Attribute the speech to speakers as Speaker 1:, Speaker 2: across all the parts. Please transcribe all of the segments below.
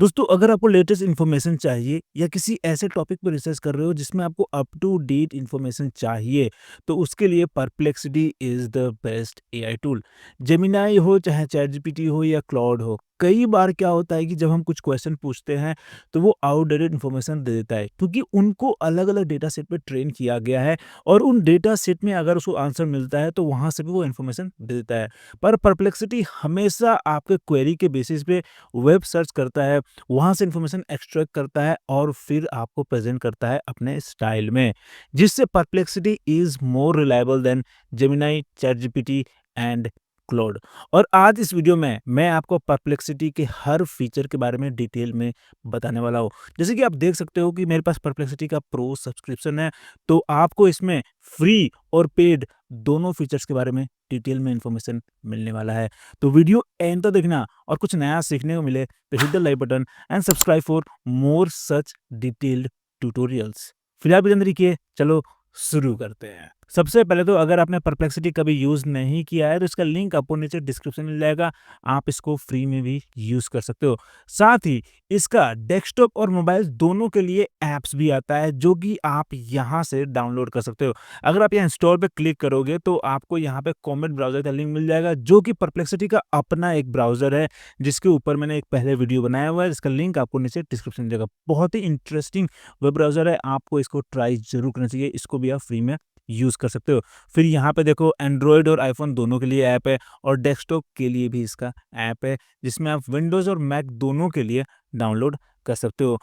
Speaker 1: दोस्तों, अगर आपको लेटेस्ट इन्फॉर्मेशन चाहिए या किसी ऐसे टॉपिक पर रिसर्च कर रहे हो जिसमें आपको अप टू डेट इन्फॉर्मेशन चाहिए, तो उसके लिए perplexity is the best AI tool. Gemini हो, चाहे चैटजीपीटी हो या क्लॉड हो, कई बार क्या होता है कि जब हम कुछ क्वेश्चन पूछते हैं, तो वो आउटडेटेड इन्फॉर्मेशन दे देता है क्योंकि उनको अलग-अलग डेटा सेट पे ट्रेन किया गया है और उन डेटा सेट में अगर उसको आंसर मिलता है, तो वहाँ से भी वो इन्फॉर्मेशन दे देता है। पर परप्लेक्सिटी हमेशा आपके क्वेरी के बेसिस पे वेब सर्च करता है, वहाँ से इन्फॉर्मेशन एक्सट्रैक्ट करता है और फिर आपको प्रेज़ेंट करता है अपने स्टाइल में, जिससे perplexity is more reliable then Gemini, ChatGPT and Claude. और आज इस वीडियो में मैं आपको परप्लेक्सिटी के हर फीचर के बारे में डिटेल में बताने वाला हूँ। जैसे कि आप देख सकते हो कि मेरे पास परप्लेक्सिटी का प्रो सब्सक्रिप्शन है, तो आपको इसमें फ्री और पेड दोनों फीचर्स के बारे में डिटेल में इन्फॉर्मेशन मिलने वाला है। तो वीडियो एंड तक देखना और कुछ नया सीखने को मिले तो hit the like button and subscribe for more such detailed tutorials. फिलहाल भी रखिए, चलो शुरू करते हैं। सबसे पहले तो अगर आपने परप्लेक्सिटी कभी यूज़ नहीं किया है तो इसका लिंक आपको नीचे डिस्क्रिप्शन में मिल जाएगा। आप इसको फ्री में भी यूज़ कर सकते हो। साथ ही इसका डेस्कटॉप और मोबाइल दोनों के लिए ऐप्स भी आता है जो कि आप यहाँ से डाउनलोड कर सकते हो। अगर आप यहाँ इंस्टॉल पे क्लिक करोगे तो आपको यहाँ पे कॉमेट ब्राउज़र का लिंक मिल जाएगा जो कि परप्लेक्सिटी का अपना एक ब्राउज़र है, जिसके ऊपर मैंने एक पहले वीडियो बनाया हुआ है, जिसका लिंक आपको नीचे डिस्क्रिप्शन में मिलेगा। बहुत ही इंटरेस्टिंग वेब ब्राउज़र है, आपको इसको ट्राई ज़रूर करना चाहिए, इसको भी आप फ्री में यूज़ कर सकते हो। फिर यहाँ पे देखो एंड्रॉयड और आईफ़ोन दोनों के लिए ऐप है और डेस्कटॉप के लिए भी इसका ऐप है, जिसमें आप विंडोज़ और मैक दोनों के लिए डाउनलोड कर सकते हो।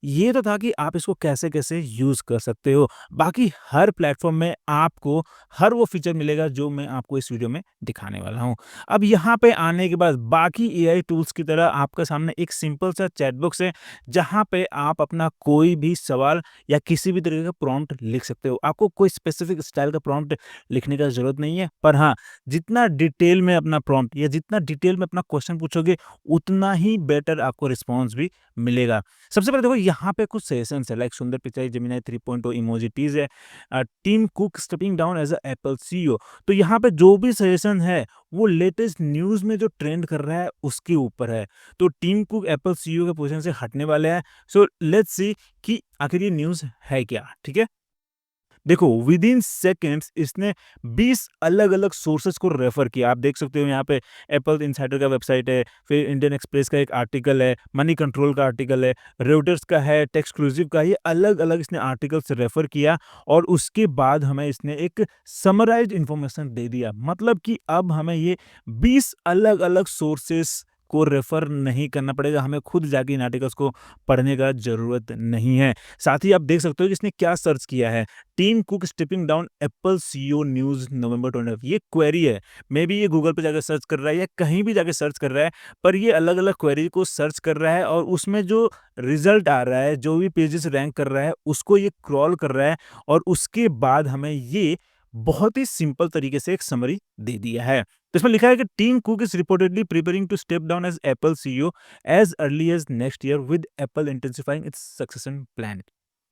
Speaker 1: ये तो था कि आप इसको कैसे-कैसे यूज़ कर सकते हो। बाकी हर प्लेटफ़ॉर्म में आपको हर वो फीचर मिलेगा जो मैं आपको इस वीडियो में दिखाने वाला हूँ। अब यहाँ पे आने के बाद बाकी एआई टूल्स की तरह आपके सामने एक सिंपल सा चैट बॉक्स है, जहाँ पे आप अपना कोई भी सवाल या किसी भी तरीके का प्रॉम्प्ट लिख सकते हो। आपको कोई स्पेसिफिक स्टाइल का प्रॉम्प्ट लिखने का ज़रूरत नहीं है, पर हाँ, जितना डिटेल में अपना प्रॉम्प्ट या जितना डिटेल में अपना क्वेश्चन पूछोगे, उतना ही बेटर आपको रिस्पॉन्स भी मिलेगा। सबसे पहले देखो यहाँ पे कुछ सजेशंस है लाइक सुंदर पिचाई, जेमिनी 3.0 इमोजीटीज़ है, Tim Cook stepping down as a Apple CEO. तो यहाँ पे जो भी सजेशन है, वो लेटेस्ट न्यूज़ में जो ट्रेंड कर रहा है, उसके ऊपर है। तो टीम कुक एप्पल सीईओ के पोज़ीशन से हटने वाले हैं। सो लेट्स सी कि आखिर ये न्यूज़ है क्या? ठीक है? देखो विद इन सेकंड्स इसने 20 अलग-अलग सोर्सेज़ को रेफर किया। आप देख सकते हो यहाँ पे एप्पल इनसाइडर का वेबसाइट है, फिर इंडियन एक्सप्रेस का एक आर्टिकल है, मनी कंट्रोल का आर्टिकल है, रॉयटर्स का है, टेक्सक्लूसिव का, ये अलग-अलग इसने आर्टिकल्स रेफर किया और उसके बाद हमें इसने एक समराइज्ड इन्फॉर्मेशन दे दिया। मतलब कि अब हमें ये 20 अलग-अलग सोर्सेज़ को रेफर नहीं करना पड़ेगा, हमें खुद जाके इन आर्टिकल्स को पढ़ने का ज़रूरत नहीं है। साथ ही आप देख सकते हो कि इसने क्या सर्च किया है। Tim Cook stepping down Apple CEO news November 25, ये क्वेरी है। मे बी ये गूगल पे जाके सर्च कर रहा है या कहीं भी जाके सर्च कर रहा है, पर ये अलग-अलग क्वेरी को सर्च कर रहा है और उसमें जो रिज़ल्ट आ रहा है, जो भी पेजेस रैंक कर रहा है, उसको ये क्रॉल कर रहा है और उसके बाद हमें ये बहुत ही सिंपल तरीके से एक समरी दे दिया है। तो इसमें लिखा है कि Tim Cook is reportedly preparing to step down as Apple CEO as early as next year with Apple intensifying its succession plan.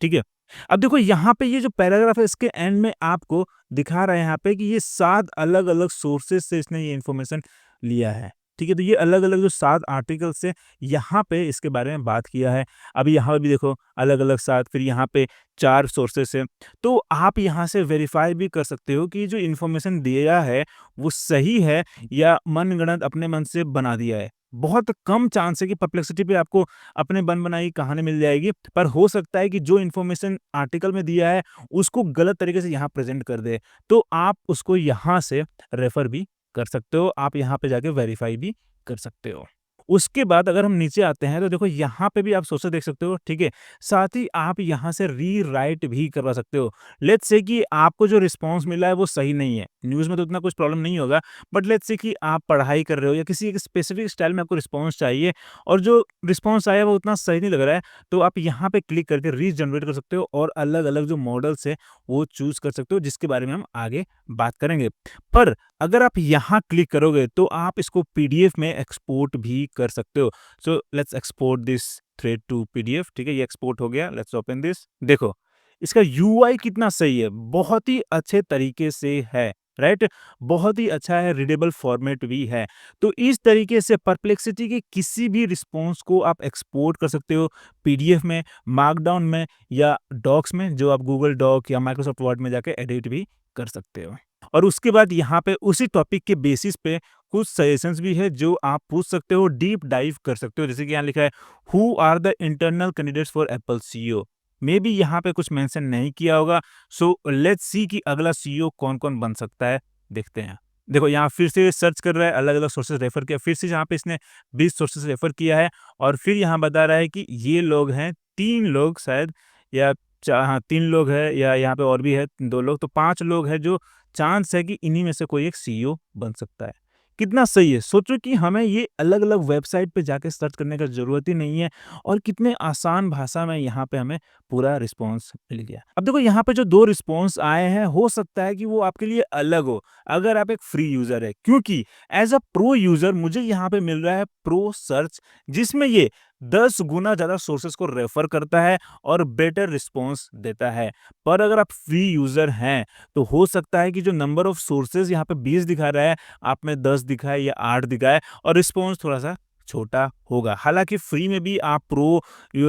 Speaker 1: ठीक है? अब देखो यहाँ पे ये जो पैराग्राफ है इसके एंड में आपको दिखा रहा है यहाँ पे कि ये 7 अलग-अलग सोर्सेज़ से इसने ये इन्फॉर्मेशन लिया है। ठीक है? तो ये अलग-अलग जो 7 आर्टिकल्स हैं, यहाँ पे इसके बारे में बात किया है। अभी यहाँ भी देखो अलग-अलग 7, फिर यहाँ पे 4 सोर्सेज़ हैं। तो आप यहाँ से वेरीफ़ाई भी कर सकते हो कि जो इन्फॉर्मेशन दिया है, वो सही है या मनगढ़ंत अपने मन से बना दिया है। बहुत कम चांस है कि परप्लेक्सिटी पे आपको अपने बन-बनाई कहानी मिल जाएगी, पर हो सकता है कि जो इन्फॉर्मेशन आर्टिकल में दिया है, उसको गलत तरीके से यहाँ प्रेज़ेंट कर दे। तो आप उसको यहाँ से रेफ़र भी कर सकते हो, आप यहाँ पे जाके वेरीफ़ाई भी कर सकते हो। उसके बाद अगर हम नीचे आते हैं, तो देखो यहाँ पे भी आप सोर्सेज़ देख सकते हो, ठीक है? साथ ही आप यहाँ से रीराइट भी करवा सकते हो। लेट्स से कि आपको जो रिस्पॉन्स मिला है, वो सही नहीं है। न्यूज़ में तो इतना कुछ प्रॉब्लम नहीं होगा, बट लेट्स से कि आप पढ़ाई कर रहे हो या किसी एक स्पेसिफिक स्टाइल में आपको रिस्पॉन्स चाहिए और जो रिस्पॉन्स आया, वो उतना सही नहीं लग रहा है, तो आप यहाँ पे क्लिक करके रीजनरेट कर सकते हो और अलग-अलग जो मॉडल्स हैं, वो चूज़ कर सकते हो, जिसके बारे में हम आगे बात करेंगे। पर अगर आप यहाँ क्लिक करोगे तो आप इसको पीडीएफ में एक्सपोर्ट भी कर सकते हो। So let's export this thread to PDF. ठीक है, ये एक्सपोर्ट हो गया। Let's open this. देखो इसका यूआई कितना सही है, बहुत ही अच्छे तरीके से है। राइट? बहुत ही अच्छा है, रीडेबल फॉर्मेट भी है। तो इस तरीके से परप्लेक्सिटी के किसी भी रिस्पॉन्स को आप एक्सपोर्ट कर सकते हो पीडीएफ में, मार्कडाउन में या डॉक्स में, जो आप गूगल डॉक या माइक्रोसॉफ्ट वर्ड में जाके एडिट भी कर सकते हो। और उसके बाद यहाँ पे उसी टॉपिक के बेसिस पे कुछ सजेशंस भी है जो आप पूछ सकते हो, डीप डाइव कर सकते हो। जैसे कि यहाँ लिखा है, who are the internal candidates for Apple CEO. Maybe यहाँ पे कुछ मेंशन नहीं किया होगा। सो लेट्स सी कि अगला सीईओ कौन-कौन बन सकता है, देखते हैं। देखो यहाँ फिर से सर्च कर रहा है, अलग-अलग सोर्सेज़ रेफर किया, फिर से यहाँ पे इसने 20 सोर्सेज़ रेफर किया है और फिर यहाँ बता रहा है कि ये लोग हैं, 3 लोग शायद या हाँ, 3 लोग हैं या यहाँ पे और भी है 2 लोग, तो 5 लोग हैं जो चांस है कि इन्हीं में से कोई एक सीईओ बन सकता है। कितना सही है! सोचो कि हमें ये अलग-अलग वेबसाइट पे जाके सर्च करने का ज़रूरत ही नहीं है और कितने आसान भाषा में यहाँ पे हमें पूरा रिस्पॉन्स मिल गया। अब देखो यहाँ पे जो 2 रिस्पॉन्स आए हैं, हो सकता है कि वो आपके लिए अलग हो, अगर आप एक फ्री यूज़र है, क्योंकि एज़ अ प्रो यूज़र मुझे यहाँ पे मिल रहा है प्रो सर्च, जिसमें ये 10 गुना ज़्यादा सोर्सेज़ को रेफर करता है और बेटर रिस्पॉन्स देता है। पर अगर आप फ्री यूज़र हैं, तो हो सकता है कि जो नंबर ऑफ सोर्सेज़ यहाँ पे 20 दिखा रहा है, आप में 10 दिखाए या 8 दिखाए और रिस्पॉन्स थोड़ा-सा छोटा होगा। हालाँकि फ्री में भी आप प्रो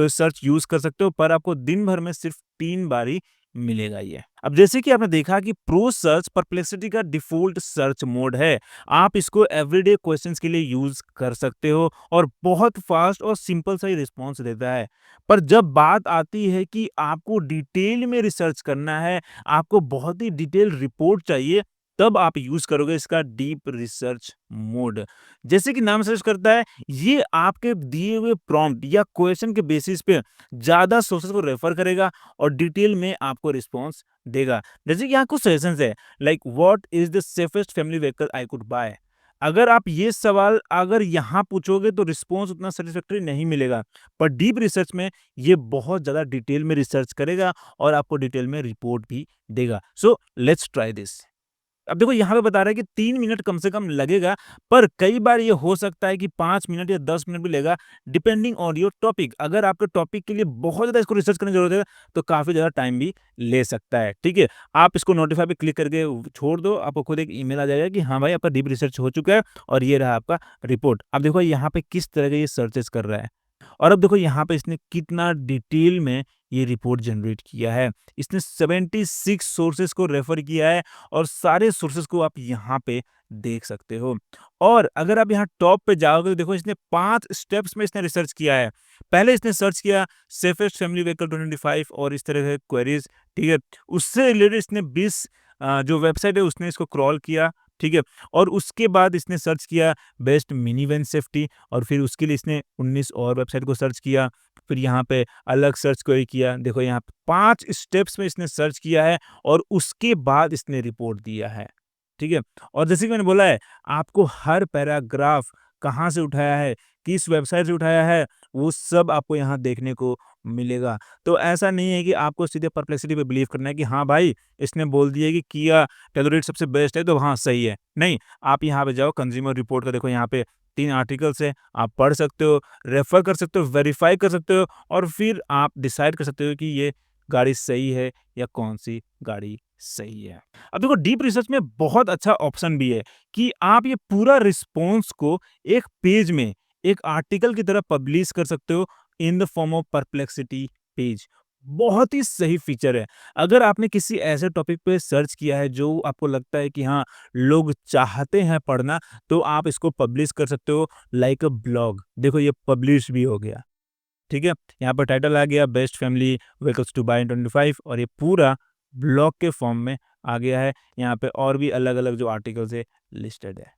Speaker 1: सर्च यूज़ कर सकते हो, पर आपको दिन भर में सिर्फ़ 3 बार ही मिलेगा ये। अब जैसे कि आपने देखा कि प्रो सर्च परप्लेक्सिटी का डिफ़ॉल्ट सर्च मोड है। आप इसको एवरीडे क्वेश्चंस के लिए यूज़ कर सकते हो और बहुत फ़ास्ट और सिंपल सा ही रिस्पॉन्स देता है। पर जब बात आती है कि आपको डिटेल में रिसर्च करना है, आपको बहुत ही डिटेल रिपोर्ट चाहिए, तब आप यूज़ करोगे इसका डीप रिसर्च मोड। जैसे कि नाम सजेस्ट करता है, ये आपके दिए हुए प्रॉम्प्ट या क्वेश्चन के बेसिस पे ज़्यादा सोर्सेज़ को रेफर करेगा और डिटेल में आपको रिस्पॉन्स देगा। जैसे कि यहाँ कुछ सजेशंस है, like what is the safest family vehicle I could bye? अगर आप ये सवाल अगर यहाँ पूछोगे तो रिस्पॉन्स उतना सैटिस्फैक्टरी नहीं मिलेगा। पर डीप रिसर्च में ये बहुत ज़्यादा डिटेल में रिसर्च करेगा और आपको डिटेल में रिपोर्ट भी देगा। So let's try this. अब देखो यहाँ पे बता रहा है कि 3 मिनट कम से कम लगेगा, पर कई बार ये हो सकता है कि 5 मिनट या 10 मिनट भी लगेगा, डिपेंडिंग ऑन योर टॉपिक। अगर आपके टॉपिक के लिए बहुत ज़्यादा इसको रिसर्च करने की ज़रूरत है, तो काफ़ी ज़्यादा टाइम भी ले सकता है, ठीक है? आप इसको नोटिफ़ाई पे क्लिक करके छोड़ दो, आपको खुद एक ईमेल आ जाएगा कि हाँ भाई, आपका डीप रिसर्च हो चुका है और ये रहा आपका रिपोर्ट। अब देखो यहाँ पे किस तरह के ये सर्चेज़ कर रहा है। और अब देखो यहाँ पे इसने कितना डिटेल में ये रिपोर्ट जनरेट किया है। इसने 76 सोर्सेज़ को रेफ़र किया है और सारे सोर्सेज़ को आप यहाँ पे देख सकते हो। और अगर आप यहाँ टॉप पे जाओगे तो देखो इसने 5 स्टेप्स में इसने रिसर्च किया है। पहले इसने सर्च किया सेफेस्ट फैमिली व्हीकल 2025 और इस तरह के क्वेरीज़, ठीक है? उससे रिलेटेड इसने 20 जो वेबसाइट है उसने इसको क्रॉल किया, ठीक है? और उसके बाद इसने सर्च किया बेस्ट मिनी वैन सेफ्टी और फिर उसके लिए इसने 19 और वेबसाइट को सर्च किया। फिर यहाँ पे अलग सर्च क्वेरी किया। देखो यहाँ पे 5 स्टेप्स में इसने सर्च किया है और उसके बाद इसने रिपोर्ट दिया है, ठीक है? और जैसे कि मैंने बोला है, आपको हर पैराग्राफ कहाँ से उठाया है, किस वेबसाइट से उठाया है, वो सब आपको यहाँ देखने को मिलेगा। तो ऐसा नहीं है कि आपको सीधे परप्लेक्सिटी पे बिलीव करना है कि हाँ भाई, इसने बोल दिया कि किया टेलोरेट सबसे बेस्ट है तो हाँ, सही है। नहीं, आप यहाँ पे जाओ कंज्यूमर रिपोर्ट का देखो यहाँ पे 3 आर्टिकल्स हैं, आप पढ़ सकते हो, रेफ़र कर सकते हो, वेरीफ़ाई कर सकते हो और फिर आप डिसाइड कर सकते हो कि ये गाड़ी सही है या कौन-सी गाड़ी सही है। अब देखो डीप रिसर्च में बहुत अच्छा ऑप्शन भी है कि आप ये पूरा रिस्पॉन्स को एक पेज में, एक आर्टिकल की तरह पब्लिश कर सकते हो in the form of perplexity page. बहुत ही सही फीचर है। अगर आपने किसी ऐसे टॉपिक पे सर्च किया है जो आपको लगता है कि हाँ, लोग चाहते हैं पढ़ना, तो आप इसको पब्लिश कर सकते हो लाइक अ ब्लॉग। देखो ये पब्लिश भी हो गया, ठीक है? यहाँ पर टाइटल आ गया best family vehicles to buy in 25 और ये पूरा ब्लॉग के फॉर्म में आ गया है। यहाँ पे और भी अलग-अलग जो आर्टिकल्स है लिस्टेड है।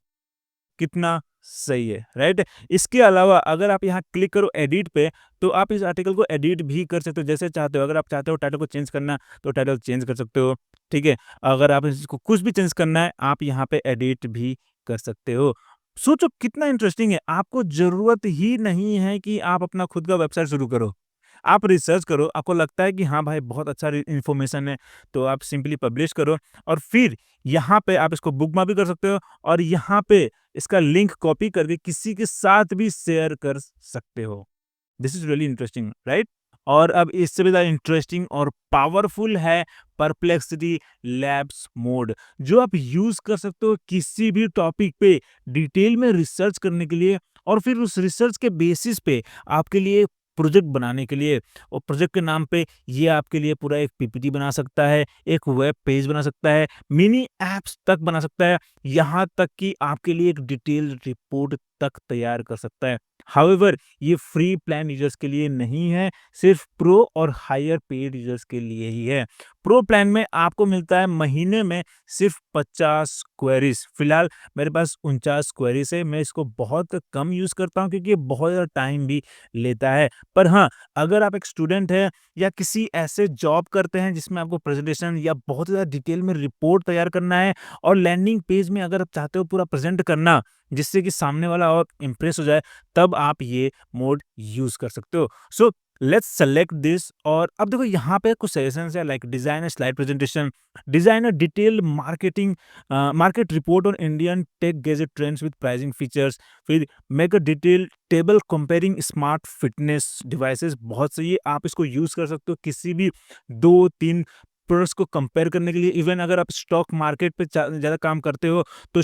Speaker 1: कितना सही है, राइट? इसके अलावा अगर आप यहाँ क्लिक करो एडिट पे, तो आप इस आर्टिकल को एडिट भी कर सकते हो जैसे चाहते हो। अगर आप चाहते हो टाइटल को चेंज करना, तो टाइटल चेंज कर सकते हो, ठीक है? अगर आप इसको कुछ भी चेंज करना है, आप यहाँ पे एडिट भी कर सकते हो। सोचो कितना इंटरेस्टिंग है, आपको ज़रूरत ही नहीं है कि आप अपना खुद का वेबसाइट शुरू करो। आप रिसर्च करो, आपको लगता है कि हाँ भाई बहुत अच्छा इन्फॉर्मेशन है, तो आप सिंपली पब्लिश करो और फिर यहाँ पे आप इसको बुकमार्क भी कर सकते हो और यहाँ पे इसका लिंक कॉपी करके किसी के साथ भी शेयर कर सकते हो। This is really interesting, right? और अब इससे भी ज़्यादा इंटरेस्टिंग और पावरफुल है परप्लेक्सिटी लैब्स मोड, जो आप यूज़ कर सकते हो किसी भी टॉपिक पे डिटेल में रिसर्च करने के लिए और फिर उस रिसर्च के बेसिस पे आपके लिए प्रोजेक्ट बनाने के लिए। और प्रोजेक्ट के नाम पे ये आपके लिए पूरा एक पीपीटी बना सकता है, एक वेब पेज बना सकता है, मिनी ऐप्स तक बना सकता है, यहाँ तक कि आपके लिए एक डिटेल्ड रिपोर्ट तक तैयार कर सकता है। हाउएवर ये फ्री प्लान यूजर्स के लिए नहीं है, सिर्फ प्रो और हायर पेड यूजर्स के लिए ही है। प्रो प्लान में आपको मिलता है महीने में सिर्फ 50 क्वेरीज। फिलहाल मेरे पास 49 क्वेरीज है। मैं इसको बहुत कम यूज़ करता हूँ क्योंकि ये बहुत ज़्यादा टाइम भी लेता है। पर हाँ, अगर आप एक स्टूडेंट हैं या किसी ऐसे जॉब करते हैं जिसमें आपको प्रेजेंटेशन या बहुत ज़्यादा डिटेल में रिपोर्ट तैयार करना है और लैंडिंग पेज में अगर आप चाहते हो पूरा प्रेजेंट करना जिससे कि सामने वाला और इम्प्रेस हो जाए, तब आप ये मोड यूज़ कर सकते हो। So let's select this. और अब देखो यहाँ पे कुछ सजेशंस है, like design slide presentation, design a detail marketing market report on Indian tech gadget trends with pricing features, फिर make a detail table comparing smart fitness devices. बहुत सही है, आप इसको यूज कर सकते हो किसी भी 2-3 प्रोडक्ट्स को कंपेयर करने के लिए। इवन अगर आप स्टॉक मार्केट पे ज़्यादा काम करते हो तो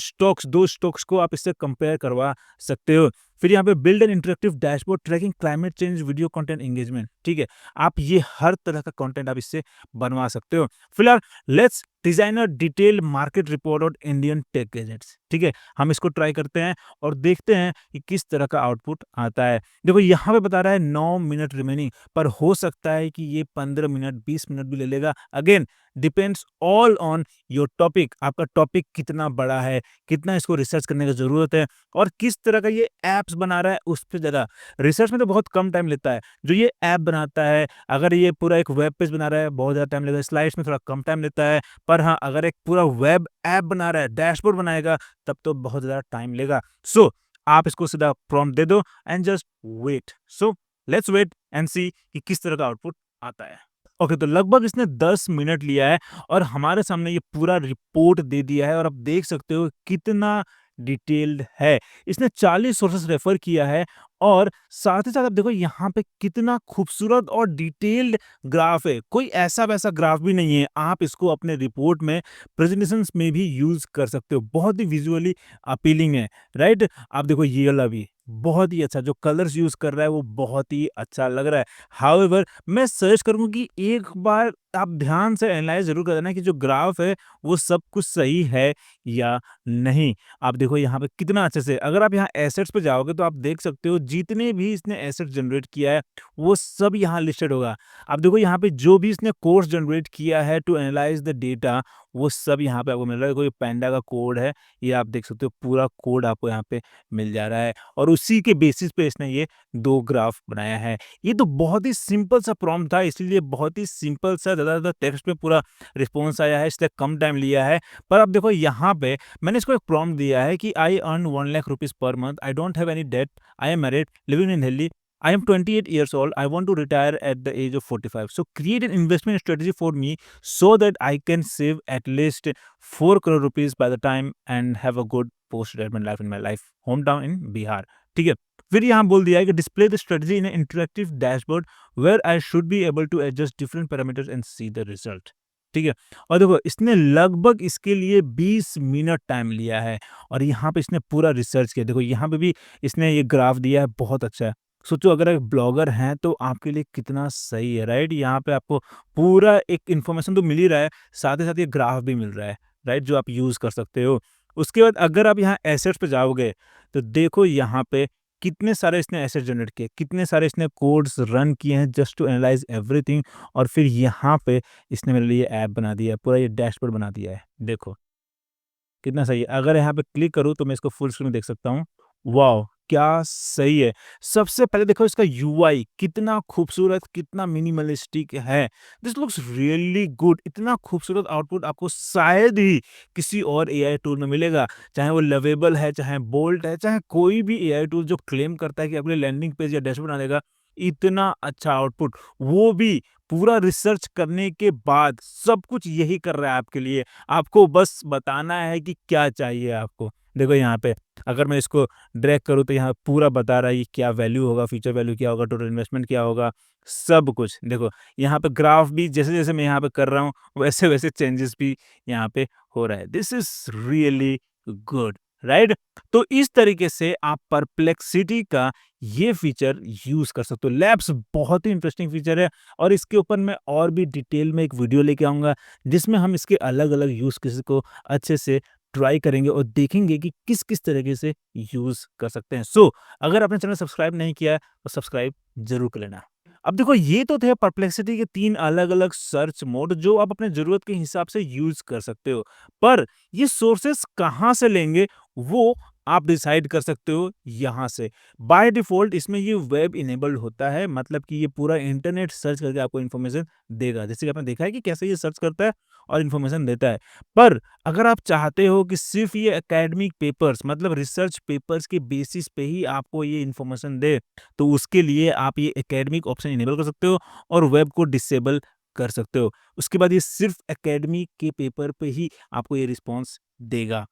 Speaker 1: दो स्टॉक्स को आप इससे कंपेयर करवा सकते हो। फिर यहाँ पे build an interactive dashboard tracking climate change video content engagement. ठीक है, आप ये हर तरह का कंटेंट आप इससे बनवा सकते हो। फिलहाल let's design a detail market report on Indian take gadgets. ठीक है, हम इसको ट्राई करते हैं और देखते हैं कि किस तरह का आउटपुट आता है। देखो यहाँ पे बता रहा है 9 मिनट रिमेनिंग, पर हो सकता है कि ये 15 मिनट 20 मिनट भी ले लेगा। Again depends all on your topic. आपका टॉपिक कितना बड़ा है, कितना इसको रिसर्च करने की जरूरत है और किस तरह का ये ऐप्स बना रहा है उस पर ज़्यादा। रिसर्च में तो बहुत कम टाइम लेता है। जो ये ऐप बनाता है, अगर ये पूरा एक वेब पेज बना रहा है बहुत ज़्यादा टाइम लेगा, स्लाइड्स में थोड़ा कम टाइम लेता है। पर हाँ, अगर एक पूरा वेब ऐप बना रहा है, डैशबोर्ड बनाएगा, तब तो बहुत ज़्यादा टाइम लेगा। सो आप इसको सीधा प्रॉम्प्ट दे दो and just wait. So let's wait and see कि किस तरह का आउटपुट आता है। ओके, तो लगभग इसने 10 मिनट लिया है और हमारे सामने ये पूरा रिपोर्ट दे दिया है और आप देख सकते हो कितना डिटेल्ड है। इसने 40 सोर्सेस रेफर किया है और साथ ही साथ आप देखो यहाँ पे कितना खूबसूरत और डिटेल्ड ग्राफ है। कोई ऐसा वैसा ग्राफ भी नहीं है, आप इसको अपने रिपोर्ट में प्रेजेंटेशंस में भी यूज कर सकते हो। बहुत ही विजुअली अपीलिंग है, राइट? आप देखो ये वाला भी बहुत ही अच्छा, जो कलर्स यूज कर रहा है वो बहुत ही अच्छा लग रहा है। हाउएवर मैं सजेस्ट करूंगा कि एक बार आप ध्यान से एनालाइज जरूर कर देना कि जो ग्राफ है वो सब कुछ सही है या नहीं। आप देखो यहाँ पे कितना अच्छे से, अगर आप यहाँ एसेट्स पे जाओगे तो आप देख सकते हो जितने भी इसने एसेट जनरेट किया है वो सब यहाँ लिस्टेड होगा। आप देखो यहाँ पे जो भी इसने कोर्स जनरेट किया है टू एनालाइज द डेटा, वो सब यहाँ पे आपको मिल रहा है। कोई पैंडा का कोड है, ये आप देख सकते हो पूरा कोड आपको यहाँ पे मिल जा रहा है और उसी के बेसिस पे इसने ये 2 ग्राफ बनाया है। ये तो बहुत ही सिंपल सा प्रॉम्प्ट था, इसलिए बहुत ही सिंपल सा ज़्यादा टेक्स्ट में पूरा रिस्पॉन्स आया है, इसलिए कम टाइम लिया है। पर अब देखो यहाँ पे मैंने इसको एक प्रॉम्प्ट दिया है कि I earn 1 lakh rupees per month, I don't have any debt, I am married, living in Delhi, I am 28 years old. I want to retire at the age of 45. So create an investment strategy for me so that I can save at least 4 crore rupees by the time and have a good post-retirement life in my life hometown in Bihar. ठीक है, फिर यहाँ बोल दिया है कि display the strategy in an interactive dashboard where I should be able to adjust different parameters and see the result. ठीक है, और देखो इसने लगभग इसके लिए 20 मिनट टाइम लिया है और यहाँ पे इसने पूरा रिसर्च किया। देखो यहाँ पे भी इसने ये ग्राफ दिया है, बहुत अच्छा है। सोचो अगर एक ब्लॉगर हैं तो आपके लिए कितना सही है, राइट? यहाँ पे आपको पूरा एक इन्फॉर्मेशन तो मिल ही रहा है, साथ ही साथ ये ग्राफ भी मिल रहा है, राइट? जो आप यूज़ कर सकते हो। उसके बाद अगर आप यहाँ एसेट्स पे जाओगे तो देखो यहाँ पे कितने सारे इसने एसेट जनरेट किए, कितने सारे इसने कोड्स रन किए हैं जस्ट टू एनालाइज एवरीथिंग। और फिर यहाँ पे इसने मेरे लिए ऐप बना दिया है, पूरा ये डैशबोर्ड बना दिया है। देखो कितना सही है। अगर यहाँ पे क्लिक करूँ तो मैं इसको फुल स्क्रीन में देख सकता हूँ। वॉव! क्या सही है। सबसे पहले देखो इसका यूआई कितना खूबसूरत, कितना मिनिमलिस्टिक है। This looks really good. इतना खूबसूरत आउटपुट आपको शायद ही किसी और एआई टूल में मिलेगा। चाहे वो लवेबल है, चाहे बोल्ट है, चाहे कोई भी एआई टूल जो क्लेम करता है कि अपने लैंडिंग पेज या डैशबोर्ड बना देगा, इतना अच्छा आउटपुट, वो भी पूरा रिसर्च करने के बाद सब कुछ यही कर रहा है आपके लिए। आपको बस बताना है कि क्या चाहिए आपको। देखो यहाँ पे अगर मैं इसको ड्रैग करूँ तो यहाँ पूरा बता रहा है ये क्या वैल्यू होगा, फ्यूचर वैल्यू क्या होगा, टोटल इन्वेस्टमेंट क्या होगा, सब कुछ। देखो यहाँ पे ग्राफ भी जैसे-जैसे मैं यहाँ पे कर रहा हूँ, वैसे-वैसे चेंजेस भी यहाँ पे हो रहा है। This is really good, right? तो इस तरीके से आप परप्लेक्सिटी का ये फीचर यूज़ कर सकते हो। लैब्स बहुत ही इंटरेस्टिंग फीचर है और इसके ऊपर मैं और भी डिटेल में एक वीडियो लेके आऊँगा, जिसमें हम इसके अलग-अलग यूज़ केसेस को अच्छे से ट्राई करेंगे और देखेंगे कि किस-किस तरीके से यूज़ कर सकते हैं। सो अगर आपने चैनल सब्सक्राइब नहीं किया है, तो सब्सक्राइब ज़रूर कर लेना। अब देखो ये तो थे परप्लेक्सिटी के 3 अलग-अलग सर्च मोड जो आप अपने ज़रूरत के हिसाब से यूज़ कर सकते हो। पर ये सोर्सेस कहाँ से लेंगे वो आप डिसाइड कर सकते हो यहाँ से। बाय डिफ़ॉल्ट इसमें ये वेब इनेबल्ड होता है, मतलब कि ये पूरा इंटरनेट सर्च करके आपको इन्फॉर्मेशन देगा। जैसे कि आपने देखा है कि कैसे ये सर्च करता है और इन्फॉर्मेशन देता है। पर अगर आप चाहते हो कि सिर्फ़ ये एकेडमिक पेपर्स मतलब रिसर्च पेपर्स के बेसिस पे ही आपको ये इन्फॉर्मेशन दे, तो उसके लिए आप ये एकेडमिक ऑप्शन इनेबल कर सकते हो और वेब को डिसेबल कर सकते हो। उसके बाद ये सिर्फ़ एकेडमिक के पेपर पे ही आपको ये रिस्पॉन्स देगा।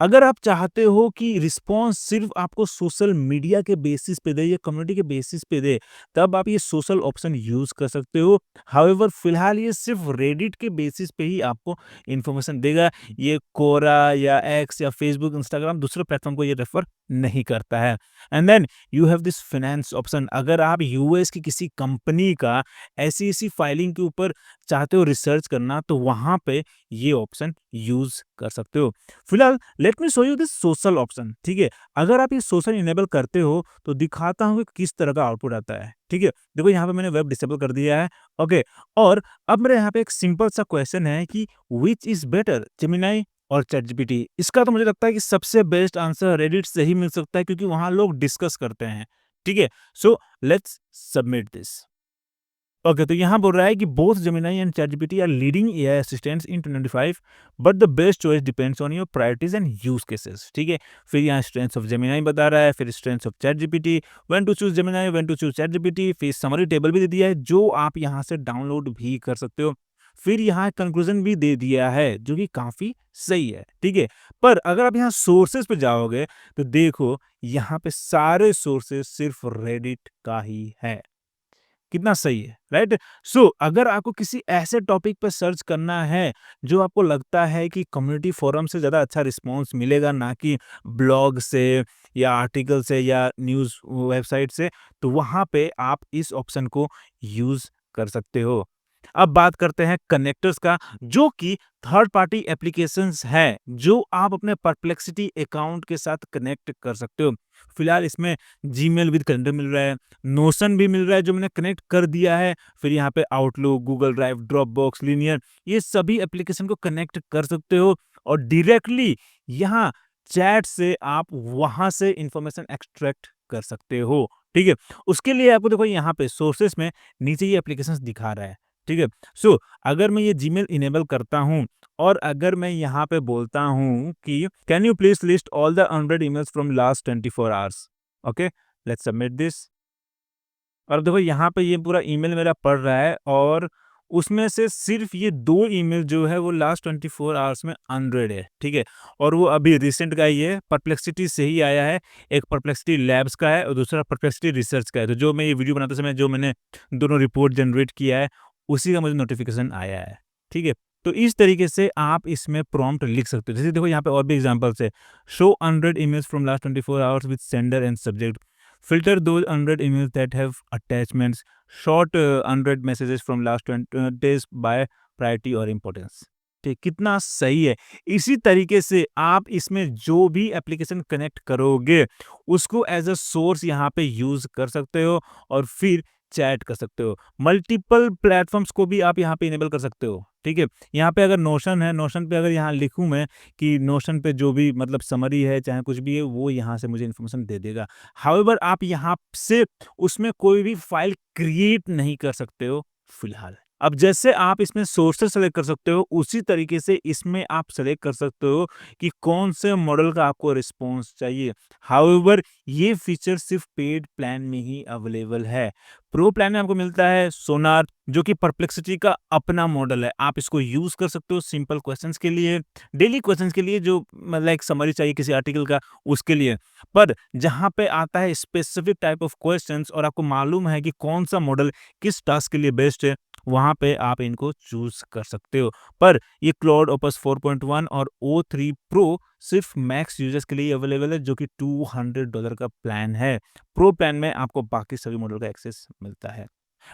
Speaker 1: अगर आप चाहते हो कि रिस्पॉन्स सिर्फ़ आपको सोशल मीडिया के बेसिस पे दे या कम्युनिटी के बेसिस पे दे, तब आप ये सोशल ऑप्शन यूज़ कर सकते हो। हाउएवर फिलहाल ये सिर्फ़ रेडिट के बेसिस पे ही आपको इन्फॉर्मेशन देगा। ये कोरा या एक्स या फ़ेसबुक, इंस्टाग्राम दूसरे प्लेटफ़ॉर्म को ये रेफ़र नहीं करता है। And then you have this finance option. अगर आप यूएस की किसी कंपनी का ऐसी-ऐसी फाइलिंग के ऊपर चाहते हो रिसर्च करना, तो वहाँ पे ये ऑप्शन यूज़ कर सकते हो। फिलहाल let me show you this social option, ठीक है? अगर आप ये सोशल इनेबल करते हो, तो दिखाता हूँ कि किस तरह का आउटपुट आता है, ठीक है? देखो यहाँ पे मैंने वेब डिसेबल कर दिया है, ओके? और अब मेरे यहाँ पे एक सिंपल सा क्वेश्चन है कि व्हिच इज़ बेटर जेमिनी और चैटजीपीटी? इसका तो मुझे लगता है कि सबसे बेस्ट आंसर रेडिट से ही मिल सकता है क्योंकि वहाँ लोग डिस्कस करते हैं, ठीक है? So let's submit this. Okay, तो यहाँ बोल रहा है कि both Gemini and ChatGPT are leading AI assistants in 2025 but the best choice depends on your priorities and use cases, ठीक है? फिर यहाँ स्ट्रेंथ्स ऑफ जेमिनी बता रहा है, फिर strengths of ChatGPT, when to choose Gemini, when to choose ChatGPT, फिर summary table भी दे दिया है जो आप यहाँ से डाउनलोड भी कर सकते हो। फिर यहाँ कंक्लूजन भी दे दिया है जो कि काफी सही है, ठीक है? पर अगर आप यहाँ सोर्सेज पे जाओगे तो देखो यहाँ पे सारे सोर्सेज सिर्फ रेडिट का ही है। कितना सही है, राइट? सो अगर आपको किसी ऐसे टॉपिक पे सर्च करना है जो आपको लगता है कि कम्युनिटी फोरम से ज़्यादा अच्छा रिस्पॉन्स मिलेगा ना कि ब्लॉग से या आर्टिकल से या न्यूज़ वेबसाइट से, तो वहाँ पे आप इस ऑप्शन को यूज़ कर सकते हो। अब बात करते हैं कनेक्टर्स का, जो कि थर्ड पार्टी एप्लीकेशंस हैं जो आप अपने परप्लेक्सिटी अकाउंट के साथ कनेक्ट कर सकते हो। फिलहाल इसमें जीमेल विद कैलेंडर मिल रहा है, नोशन भी मिल रहा है जो मैंने कनेक्ट कर दिया है। फिर यहाँ पे outlook, Google drive, Dropbox, linear, ये सभी एप्लीकेशन को कनेक्ट कर सकते हो और डायरेक्टली यहाँ चैट से आप वहाँ से इंफॉर्मेशन एक्सट्रैक्ट कर सकते हो, ठीक है? उसके लिए आपको देखो यहाँ पे सोर्सेस में नीचे ये एप्लीकेशंस दिखा रहा है, ठीक है? सो अगर मैं ये जीमेल इनेबल करता हूँ और अगर मैं यहाँ पे बोलता हूँ कि can you please list all the 100 emails from last 24 hours, okay, let's submit this. और देखो यहाँ पे ये पूरा ईमेल मेरा पढ़ रहा है और उसमें से सिर्फ ये 2 ईमेल जो है वो लास्ट 24 आवर्स में अनरेड है, ठीक है? और वो अभी रिसेंट का ही है, परप्लेक्सिटी से ही आया है। एक परप्लेक्सिटी लैब्स का है और दूसरा परप्लेक्सिटी रिसर्च का है। तो जो मैं ये वीडियो बनाते समय जो मैंने दोनों रिपोर्ट जनरेट किया है, उसी का मुझे नोटिफ़िकेशन आया है, ठीक है? तो इस तरीके से आप इसमें प्रॉम्प्ट लिख सकते हो। जैसे देखो यहाँ पे और भी एग्ज़ाम्पल्स है। Show 100 emails from last 24 hours with sender and subject. Filter those 100 emails that have attachments. Short 100 messages from last 20 days by priority or importance. ठीक, कितना सही है। इसी तरीके से आप इसमें जो भी एप्लीकेशन कनेक्ट करोगे उसको एज अ सोर्स यहाँ पे यूज कर सकते हो और फिर चैट कर सकते हो। मल्टीपल प्लेटफॉर्म्स को भी आप यहाँ पे इनेबल कर सकते हो, ठीक है? यहाँ पे अगर नोशन है, नोशन पे अगर यहाँ लिखूँ मैं कि नोशन पे जो भी मतलब समरी है, चाहे कुछ भी है, वो यहाँ से मुझे इन्फॉर्मेशन दे देगा। हाउएवर आप यहाँ से उसमें कोई भी फाइल क्रिएट नहीं कर सकते हो फिलहाल। अब जैसे आप इसमें सोर्सेस सेलेक्ट कर सकते हो, उसी तरीके से इसमें आप सेलेक्ट कर सकते हो कि कौन से मॉडल का आपको रिस्पॉन्स चाहिए। हाउएवर ये फीचर सिर्फ पेड प्लान में ही अवेलेबल है। प्रो प्लान में आपको मिलता है सोनार, जो कि परप्लेक्सिटी का अपना मॉडल है। आप इसको यूज़ कर सकते हो सिंपल क्वेश्चंस के लिए, डेली क्वेश्चंस के लिए, जो मतलब एक समरी चाहिए किसी आर्टिकल का, उसके लिए। पर जहाँ पे आता है स्पेसिफिक टाइप ऑफ क्वेश्चंस और आपको मालूम है कि कौन-सा मॉडल किस टास्क के लिए बेस्ट है, वहाँ पे आप इनको चूज़ कर सकते हो। पर ये क्लॉड ओपस 4.1 और ओ 3 प्रो सिर्फ मैक्स यूजर्स के लिए अवेलेबल है, जो कि $200 का प्लान है। प्रो प्लान में आपको बाकी सभी मॉडल का एक्सेस मिलता है।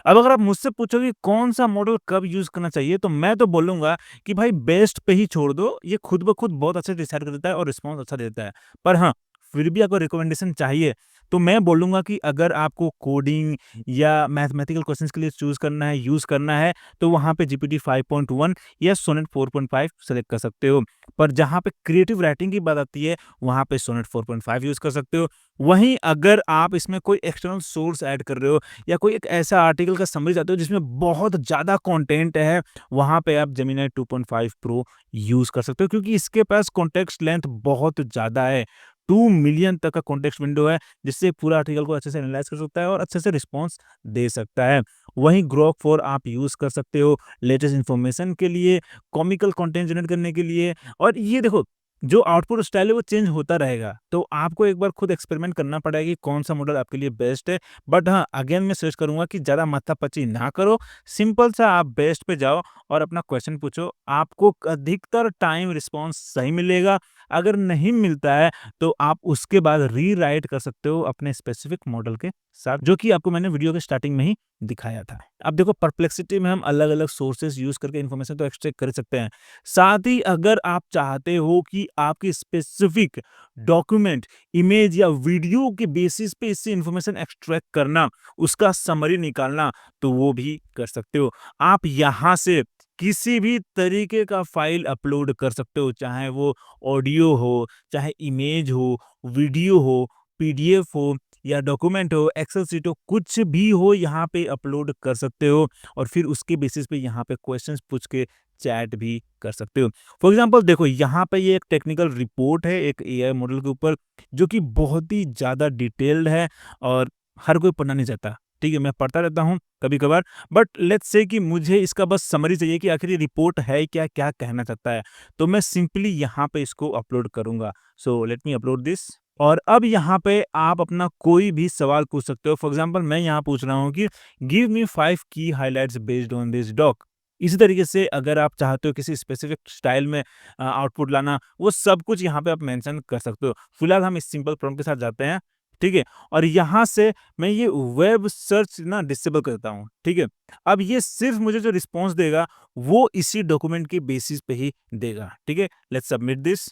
Speaker 1: अब अगर आप मुझसे पूछोगे कौन-सा मॉडल कब यूज़ करना चाहिए, तो मैं तो बोलूँगा कि भाई बेस्ट पे ही छोड़ दो, ये खुद ब खुद बहुत अच्छे डिसाइड कर देता है और रिस्पॉन्स अच्छा देता है। पर हाँ, फिर भी आपको रिकमेंडेशन चाहिए, तो मैं बोलूँगा कि अगर आपको कोडिंग या मैथमेटिकल क्वेश्चंस के लिए चूज़ करना है, यूज़ करना है, तो वहाँ पे जीपीटी 5.1 या सोनेट 4.5 सेलेक्ट कर सकते हो। पर जहाँ पे क्रिएटिव राइटिंग की बात आती है, वहाँ पे सोनेट 4.5 यूज़ कर सकते हो। वहीं अगर आप इसमें कोई एक्सटर्नल सोर्स ऐड कर रहे हो या कोई एक ऐसा आर्टिकल का समरी चाहते हो जिसमें बहुत ज़्यादा कंटेंट है, वहाँ पे आप जेमिनी 2.5 प्रो यूज़ कर सकते हो, क्योंकि इसके पास कॉन्टेक्स्ट लेंथ बहुत ज़्यादा है। 2 मिलियन तक का कॉन्टेक्स्ट विंडो है, जिससे पूरा आर्टिकल को अच्छे से एनालाइज़ कर सकता है और अच्छे से रिस्पॉन्स दे सकता है। वहीं ग्रोक 4 आप यूज़ कर सकते हो लेटेस्ट इन्फॉर्मेशन के लिए, कॉमिकल कंटेंट जनरेट करने के लिए। और ये देखो, जो आउटपुट स्टाइल है वो चेंज होता रहेगा, तो आपको एक बार खुद एक्सपेरिमेंट करना पड़ेगा कि कौन-सा मॉडल आपके लिए बेस्ट है। बट हाँ, अगेन मैं सजेस्ट करूँगा कि ज़्यादा माथापच्ची ना करो, सिंपल सा आप बेस्ट पे जाओ और अपना क्वेश्चन पूछो, आपको अधिकतर टाइम रिस्पॉन्स सही मिलेगा। अगर नहीं मिलता है, तो आप उसके बाद रीराइट कर सकते हो अपने स्पेसिफिक मॉडल के साथ, जो कि आपको मैंने वीडियो के स्टार्टिंग में ही दिखाया था। अब देखो, परप्लेक्सिटी में हम अलग-अलग सोर्सेज़ यूज़ करके इन्फॉर्मेशन तो एक्सट्रैक्ट कर सकते हैं। साथ ही अगर आप चाहते हो कि आपकी स्पेसिफिक डॉक्यूमेंट, इमेज या वीडियो के बेसिस पे इससे इन्फॉर्मेशन एक्सट्रैक्ट करना, उसका समरी निकालना, तो वो भी कर सकते हो। आप यहाँ से किसी भी तरीके का फ़ाइल अपलोड कर सकते हो, चाहे वो ऑडियो हो, चाहे इमेज हो, वीडियो हो, पीडीएफ हो या डॉक्यूमेंट हो, एक्सेल शीट हो, कुछ भी हो, यहाँ पे अपलोड कर सकते हो और फिर उसके बेसिस पे यहाँ पे क्वेश्चंस पूछ के चैट भी कर सकते हो। फॉर एग्ज़ाम्पल देखो, यहाँ पे ये एक टेक्निकल रिपोर्ट है एक एआई मॉडल के ऊपर, जो कि बहुत ही ज़्यादा डिटेल्ड है और हर कोई पढ़ना नहीं चाहता। ठीक है, मैं पढ़ता रहता हूँ कभी-कभार, बट लेट्स से कि मुझे इसका बस समरी चाहिए कि आखिर ये रिपोर्ट है क्या, क्या कहना चाहता है। तो मैं सिंपली यहाँ पे इसको अपलोड करूँगा। So let me upload this. और अब यहाँ पे आप अपना कोई भी सवाल पूछ सकते हो। फॉर एग्ज़ाम्पल मैं यहाँ पूछ रहा हूँ कि give me 5 key highlights based on this doc. इसी तरीके से अगर आप चाहते हो किसी स्पेसिफिक स्टाइल में आउटपुट लाना, वो सब कुछ यहाँ पे आप मेंशन कर सकते हो। फिलहाल हम इस सिंपल प्रॉम्प्ट के साथ जाते हैं, ठीक है? और यहाँ से मैं ये वेब सर्च ना डिसेबल कर देता हूँ, ठीक है? अब ये सिर्फ़ मुझे जो रिस्पॉन्स देगा, वो इसी डॉक्यूमेंट के बेसिस पे ही देगा, ठीक है? Let's submit this.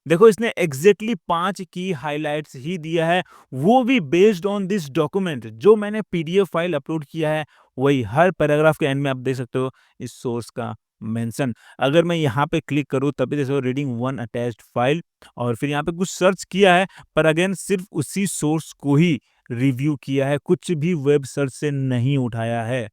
Speaker 1: देखो, इसने एग्ज़ैक्टली 5 की हाइलाइट्स ही दिया है, वो भी बेस्ड ऑन दिस डॉक्यूमेंट, जो मैंने पीडीएफ फाइल अपलोड किया है, वही हर पैराग्राफ के एंड में आप देख सकते हो इस सोर्स का मेंशन। अगर मैं यहाँ पे क्लिक करूँ, तब भी देख सकते हो रीडिंग वन अटैच्ड फाइल, और फिर यहाँ पे कुछ सर्च किया है, पर अगेन सिर्फ़ उसी सोर्स को ही रिव्यू किया है, कुछ भी वेब सर्च से नहीं उठाया है।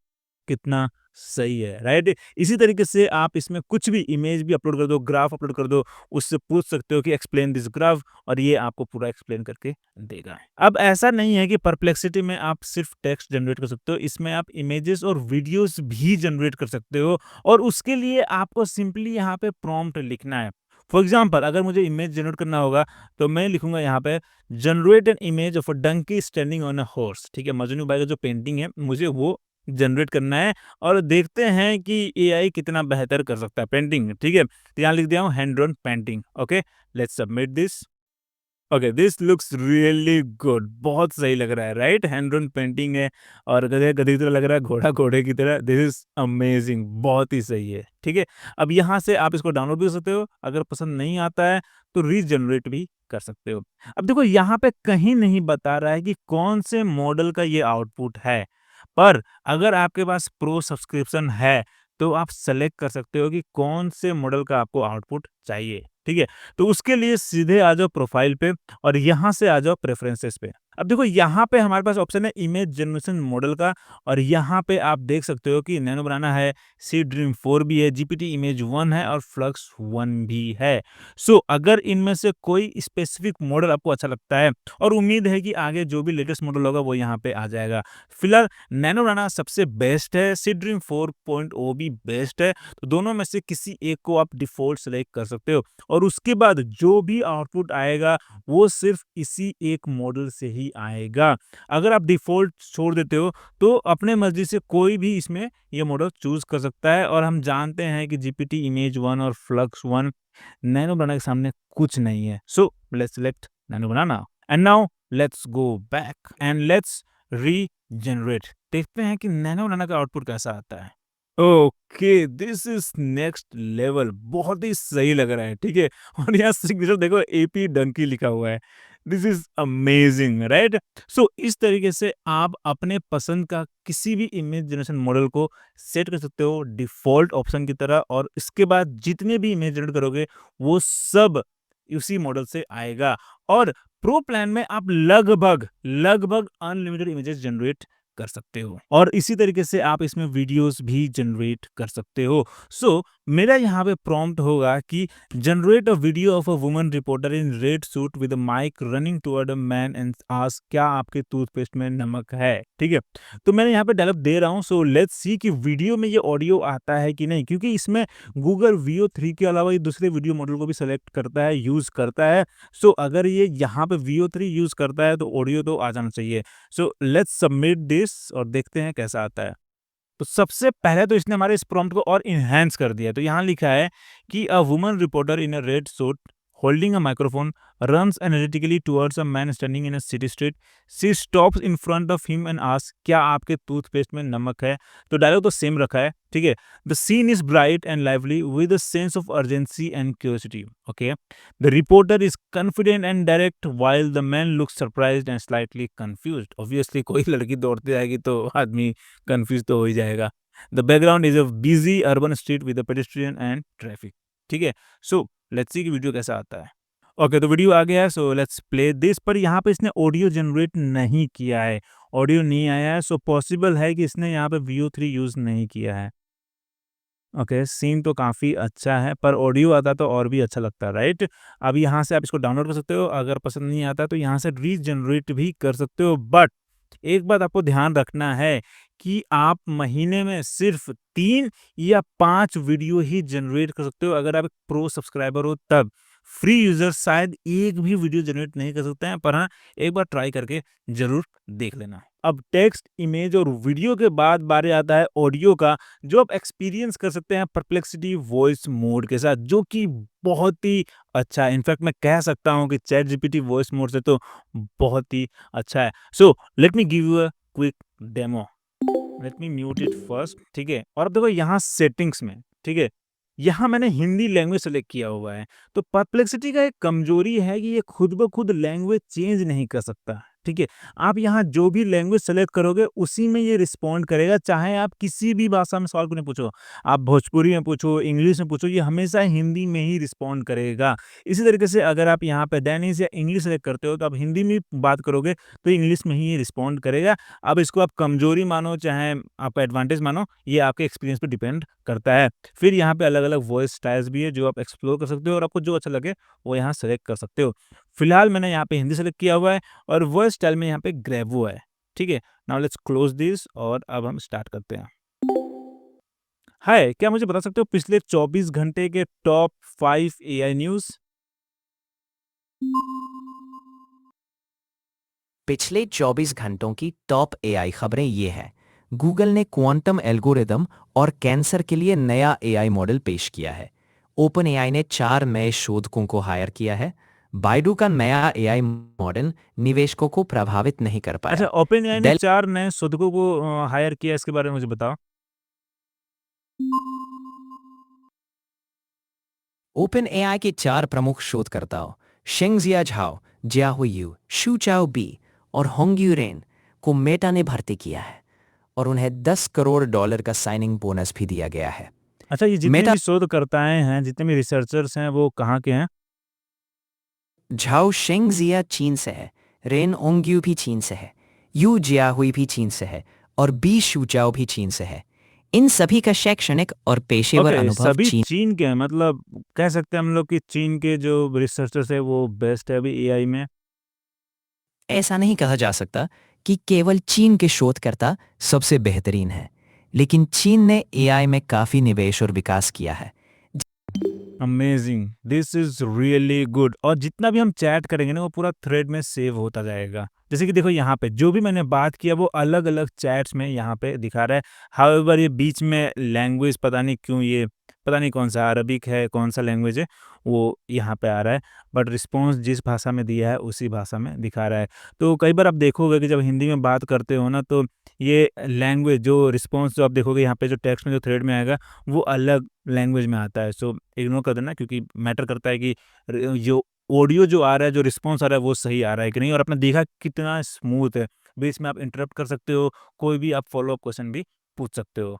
Speaker 1: कितना सही है, राइट? इसी तरीके से आप इसमें कुछ भी इमेज भी अपलोड कर दो, ग्राफ अपलोड कर दो, उससे पूछ सकते हो कि एक्सप्लेन दिस ग्राफ, और ये आपको पूरा एक्सप्लेन करके देगा। अब ऐसा नहीं है कि परप्लेक्सिटी में आप सिर्फ टेक्स्ट जनरेट कर सकते हो, इसमें आप इमेजेस और वीडियोस भी जनरेट कर सकते हो, और उसके लिए आपको सिंपली यहाँ पे प्रॉम्प्ट लिखना है। फॉर एग्जाम्पल, अगर मुझे इमेज जनरेट करना होगा, तो मैं लिखूंगा यहाँ पे generate an image of a donkey standing on a horse. ठीक है, मजनू भाई का जो पेंटिंग है, मुझे वो जनरेट करना है, और देखते हैं कि एआई कितना बेहतर कर सकता है पेंटिंग। ठीक है, तो यहाँ लिख दिया हूँ hand drawn painting. Okay, let's submit this. Okay, this looks really good, बहुत सही लग रहा है, राइट? हैंड ड्रॉन पेंटिंग है और गधे गधे की तरह लग रहा है, घोड़ा घोड़े की तरह। दिस इज अमेजिंग, बहुत ही सही है। ठीक है, अब यहाँ से आप इसको डाउनलोड भी कर सकते हो, अगर पसंद नहीं आता है तो रीजनरेट भी कर सकते हो। अब देखो, यहाँ पे कहीं नहीं बता रहा है कि कौन से मॉडल का ये आउटपुट है, पर अगर आपके पास प्रो सब्सक्रिप्शन है, तो आप सेलेक्ट कर सकते हो कि कौन से मॉडल का आपको आउटपुट चाहिए। ठीक है, तो उसके लिए सीधे आ जाओ प्रोफाइल पे और यहाँ से आ जाओ प्रेफ़रेंसेस पे। अब देखो यहाँ पे हमारे पास ऑप्शन है इमेज जनरेशन मॉडल का, और यहाँ पे आप देख सकते हो कि नैनो बनाना है, सीड ड्रीम 4 भी है, जीपीटी इमेज 1 है और फ्लक्स 1 भी है। सो अगर इनमें से कोई स्पेसिफिक मॉडल आपको अच्छा लगता है, और उम्मीद है कि आगे जो भी लेटेस्ट मॉडल होगा वो यहाँ पे आ जाएगा। फिलहाल नैनो बनाना सबसे बेस्ट है, सीड ड्रीम 4.0 भी बेस्ट है, तो दोनों में से किसी एक को आप डिफ़ॉल्ट सेलेक्ट कर सकते हो, और उसके बाद जो भी आउटपुट आएगा वो सिर्फ इसी एक मॉडल से ही आएगा। अगर आप डिफ़ॉल्ट छोड़ देते हो तो अपने मर्ज़ी से कोई भी इसमें ये मॉडल चूज़ कर सकता है, और हम जानते हैं कि जीपीटी इमेज 1 और फ्लक्स 1 नैनो बनाना के सामने कुछ नहीं है। So let's select nano banana, and now let's go back and let's regenerate. देखते हैं कि नैनो बनाना का आउटपुट कैसा आता है। Okay, this is next level, बहुत ही सही लग रहा है, ठीक है। और यहाँ सिग्नेचर देखो, एपी डंकी लिखा हुआ है। This is amazing, right. So इस तरीके से आप अपने पसंद का किसी भी इमेज जनरेशन मॉडल को सेट कर सकते हो डिफॉल्ट ऑप्शन की तरह, और इसके बाद जितने भी इमेज जनरेट करोगे वो सब उसी मॉडल से आएगा। और प्रो प्लान में आप लगभग लगभग अनलिमिटेड इमेजेस जनरेट कर सकते हो, और इसी तरीके से आप इसमें वीडियोस भी जनरेट कर सकते हो। सो मेरा यहाँ पे प्रॉम्प्ट होगा कि generate a video of a woman reporter in red suit with a mic running toward a man and ask क्या आपके टूथपेस्ट में नमक है, ठीक है। तो मैंने यहाँ पे डायलॉग दे रहा हूँ, सो लेट्स सी कि वीडियो में ये ऑडियो आता है कि नहीं, क्योंकि इसमें गूगल वीओ 3 के अलावा ये दूसरे वीडियो मॉडल को भी सेलेक्ट करता है, यूज करता है। सो अगर ये यहाँ पे वीओ 3 यूज करता है तो ऑडियो तो आ जाना चाहिए। सो लेट्स सबमिट दिस और देखते हैं कैसा आता है। तो सबसे पहले तो इसने हमारे इस प्रॉम्प्ट को और इन्हांस कर दिया। तो यहाँ लिखा है कि अ woman reporter in a red suit holding a microphone runs energetically towards a man standing in a city street. She stops in front of him and asks क्या आपके टूथपेस्ट में नमक है। तो डायलॉग तो सेम रखा है, ठीक है। The scene is bright and lively with a sense of urgency and curiosity, okay. The reporter is confident and direct while the man looks surprised and slightly confused. Obviously कोई लड़की दौड़ती जाएगी तो आदमी कंफ्यूज तो हो ही जाएगा। The background is a busy urban street with a pedestrian and traffic, ठीक है। सो लेट्स सी कि वीडियो कैसा आता है। ओके, तो वीडियो आ गया है, सो लेट्स प्ले दिस। पर यहाँ पे इसने ऑडियो जनरेट नहीं किया है, ऑडियो नहीं आया है, सो पॉसिबल है कि इसने यहाँ पे वीओ 3 यूज़ नहीं किया है। ओके, सीन तो काफ़ी अच्छा है, पर ऑडियो आता तो और भी अच्छा लगता, राइट। अब यहाँ से आप इसको डाउनलोड कर सकते हो, अगर पसंद नहीं आता तो यहाँ से रीजनरेट भी कर सकते हो। बट एक बात आपको ध्यान रखना है कि आप महीने में सिर्फ 3 या 5 वीडियो ही जनरेट कर सकते हो, अगर आप एक प्रो सब्सक्राइबर हो तब। फ्री यूज़र शायद एक भी वीडियो जनरेट नहीं कर सकते हैं, पर हाँ, एक बार ट्राई करके ज़रूर देख लेना। अब टेक्स्ट, इमेज और वीडियो के बाद बारी आता है ऑडियो का, जो आप एक्सपीरियंस कर सकते हैं परप्लेक्सिटी वॉइस मोड के साथ, जो कि बहुत ही अच्छा है। इनफैक्ट मैं कह सकता हूँ कि चैट जीपीटी वॉइस मोड से तो बहुत ही अच्छा है। So let me give you a quick demo. Let me mute it first, ठीक है। और अब देखो यहाँ सेटिंग्स में, ठीक है, यहाँ मैंने हिंदी लैंग्वेज सेलेक्ट किया हुआ है। तो परप्लेक्सिटी का एक कमजोरी है कि ये खुद ब खुद लैंग्वेज चेंज नहीं कर सकता, ठीक है। आप यहाँ जो भी लैंग्वेज सेलेक्ट करोगे उसी में ये रिस्पॉन्ड करेगा, चाहे आप किसी भी भाषा में सवाल क्यों नहीं पूछो। आप भोजपुरी में पूछो, इंग्लिश में पूछो, ये हमेशा हिंदी में ही रिस्पॉन्ड करेगा। इसी तरीके से अगर आप यहाँ पे डेनिस या इंग्लिश सेलेक्ट करते हो तो आप हिंदी में बात करोगे तो इंग्लिश में ही ये रिस्पॉन्ड करेगा। अब इसको आप कमजोरी मानो चाहे आप एडवांटेज मानो, ये आपके एक्सपीरियंस पे डिपेंड करता है। फिर यहाँ पे अलग-अलग वॉइस स्टाइल्स भी है जो आप एक्सप्लोर कर सकते हो, और आपको जो अच्छा लगे वो यहाँ सेलेक्ट कर सकते हो। फिलहाल मैंने यहाँ पे हिंदी सेलेक्ट किया हुआ है, और वॉइस स्टाइल में यहाँ पे ग्रेवो है, ठीक है। नाउ लेट्स क्लोज दिस और अब हम स्टार्ट करते हैं। हाय, क्या मुझे बता सकते हो पिछले 24 घंटे के टॉप 5 एआई न्यूज़?
Speaker 2: पिछले 24 घंटों की टॉप एआई खबरें ये हैं। गूगल ने क्वांटम एल्गोरिदम और कैंसर के लिए नया एआई मॉडल पेश किया है। ओपन एआई ने 4 नए शोधकों को हायर किया है। बाइडू का नया एआई मॉडल निवेशकों को प्रभावित नहीं कर
Speaker 1: अच्छा,
Speaker 2: पाया।
Speaker 1: ओपेनएआई ने
Speaker 2: डेल
Speaker 1: 4 नए शोधकों को हायर किया, इसके बारे में मुझे बताओ।
Speaker 2: ओपन एआई के 4 प्रमुख शोधकर्ताओं शेंगजिया झाओ, जियाहु यू, शू चाओ बी और होंग्यू रेन को मेटा ने भर्ती किया है, और उन्हें $10 करोड़ का साइनिंग बोनस भी दिया गया है।
Speaker 1: अच्छा, ये जितने
Speaker 2: मेटा
Speaker 1: भी शोधकर्ताएँ हैं, जितने भी रिसर्चर्स हैं, वो कहाँ के हैं?
Speaker 2: झाओ शेंगजिया चीन से है, रेन ओंग्यू भी चीन से है, यू जियाहुई भी चीन से है और बी शुचाओ भी चीन से है। इन सभी का शैक्षणिक और पेशेवर
Speaker 1: ओके,
Speaker 2: अनुभव
Speaker 1: सभी
Speaker 2: चीन।
Speaker 1: चीन के हैं, मतलब कह सकते हैं हम लोग कि चीन के जो रिसर्चर्स है वो बेस्ट है अभी एआई में।
Speaker 2: ऐसा नहीं कहा जा सकता कि केवल चीन के शोधकर्ता सबसे बेहतरीन हैं, लेकिन चीन ने एआई में काफी निवेश और विकास किया है।
Speaker 1: Amazing, this is really good. और जितना भी हम चैट करेंगे ना वो पूरा थ्रेड में सेव होता जाएगा। जैसे कि देखो यहाँ पे जो भी मैंने बात किया वो अलग अलग चैट्स में यहाँ पे दिखा रहा है। हाउएवर ये बीच में लैंग्वेज पता नहीं क्यों, ये पता नहीं कौन सा अरबिक है कौन सा लैंग्वेज है वो यहाँ पे आ रहा है, बट रिस्पॉन्स जिस भाषा में दिया है उसी भाषा में दिखा रहा है। तो कई बार आप देखोगे कि जब हिंदी में बात करते हो ना तो ये लैंग्वेज जो रिस्पॉन्स जो आप देखोगे यहाँ पे जो टेक्स्ट में जो थ्रेड में आएगा वो अलग लैंग्वेज में आता है। सो इग्नोर कर देना, क्योंकि मैटर करता है कि जो ऑडियो जो आ रहा है, जो रिस्पॉन्स आ रहा है वो सही आ रहा है कि नहीं, और आपने देखा कितना स्मूथ है। बीच में आप इंटरप्ट कर सकते हो, कोई भी आप फॉलो अप क्वेश्चन भी पूछ सकते हो।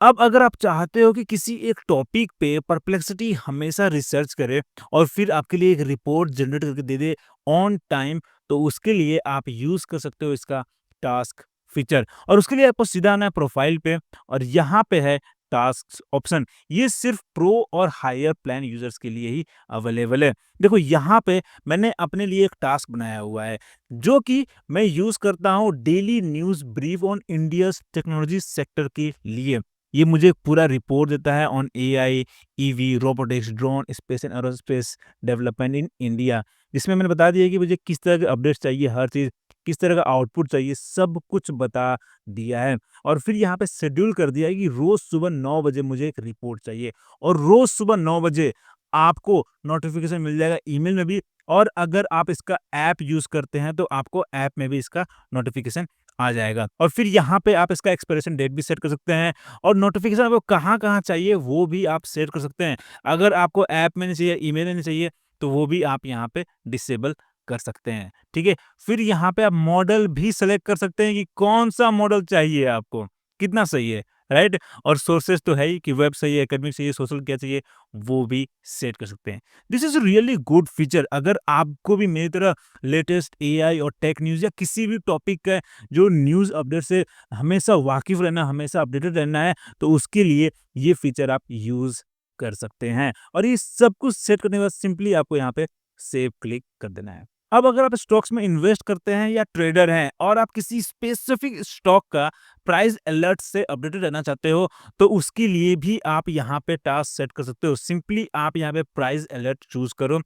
Speaker 1: अब अगर आप चाहते हो कि किसी एक टॉपिक पे परप्लेक्सिटी हमेशा रिसर्च करे और फिर आपके लिए एक रिपोर्ट जनरेट करके दे दे ऑन टाइम, तो उसके लिए आप यूज कर सकते हो इसका टास्क फीचर। और उसके लिए आपको सीधा आना है प्रोफाइल पे और यहाँ पे है टास्क ऑप्शन। ये सिर्फ प्रो और हायर प्लान यूजर्स के लिए ही अवेलेबल है। देखो यहाँ पे मैंने अपने लिए एक टास्क बनाया हुआ है जो कि मैं यूज करता हूँ daily news brief on India technology sector के लिए। ये मुझे पूरा रिपोर्ट देता है on AI, EV, robotics, drone, space and aerospace development in India, जिसमें मैंने बता दिया कि मुझे किस तरह के अपडेट्स चाहिए, हर चीज़ किस तरह का आउटपुट चाहिए, सब कुछ बता दिया है। और फिर यहाँ पे शेड्यूल कर दिया है कि रोज़ सुबह 9 बजे मुझे एक रिपोर्ट चाहिए और रोज़ सुबह 9 बजे आपको नोटिफ़िकेशन मिल जाएगा ईमेल में भी, और अगर आप इसका ऐप यूज़ करते हैं तो आपको ऐप में भी इसका नोटिफ़िकेशन आ जाएगा। और फिर यहाँ पे आप इसका एक्सपायरेशन डेट भी सेट कर सकते हैं और नोटिफ़िकेशन आपको कहाँ-कहाँ चाहिए वो भी आप सेट कर सकते हैं। अगर आपको ऐप में नहीं चाहिए, ईमेल में नहीं चाहिए, तो वो भी आप यहाँ पे डिसेबल कर सकते हैं, ठीक है? फिर यहाँ पे आप मॉडल भी सेलेक्ट कर सकते हैं कि कौन-सा मॉडल चाहिए आपको, कितना सही है, राइट? और सोर्सेज़ तो है ही कि वेब चाहिए, एकेडमिक चाहिए, सोशल क्या चाहिए, वो भी सेट कर सकते हैं। This is really good feature. अगर आपको भी मेरी तरह लेटेस्ट एआई और टेक न्यूज़ या किसी भी टॉपिक का जो न्यूज़ अपडेट से हमेशा वाकिफ़ रहना, हमेशा अपडेटेड रहना है, तो उसके लिए ये फीचर आप यूज़ कर सकते हैं। और ये सब कुछ सेट करने के बाद सिंपली आपको यहाँ पे सेव क्लिक कर देना है। अब अगर आप स्टॉक्स में इन्वेस्ट करते हैं या ट्रेडर हैं और आप किसी स्पेसिफिक स्टॉक का प्राइस अलर्ट से अपडेटेड रहना चाहते हो, तो उसके लिए भी आप यहाँ पे टास्क सेट कर सकते हो। सिंपली आप यहाँ पे प्राइस अलर्ट चूज करो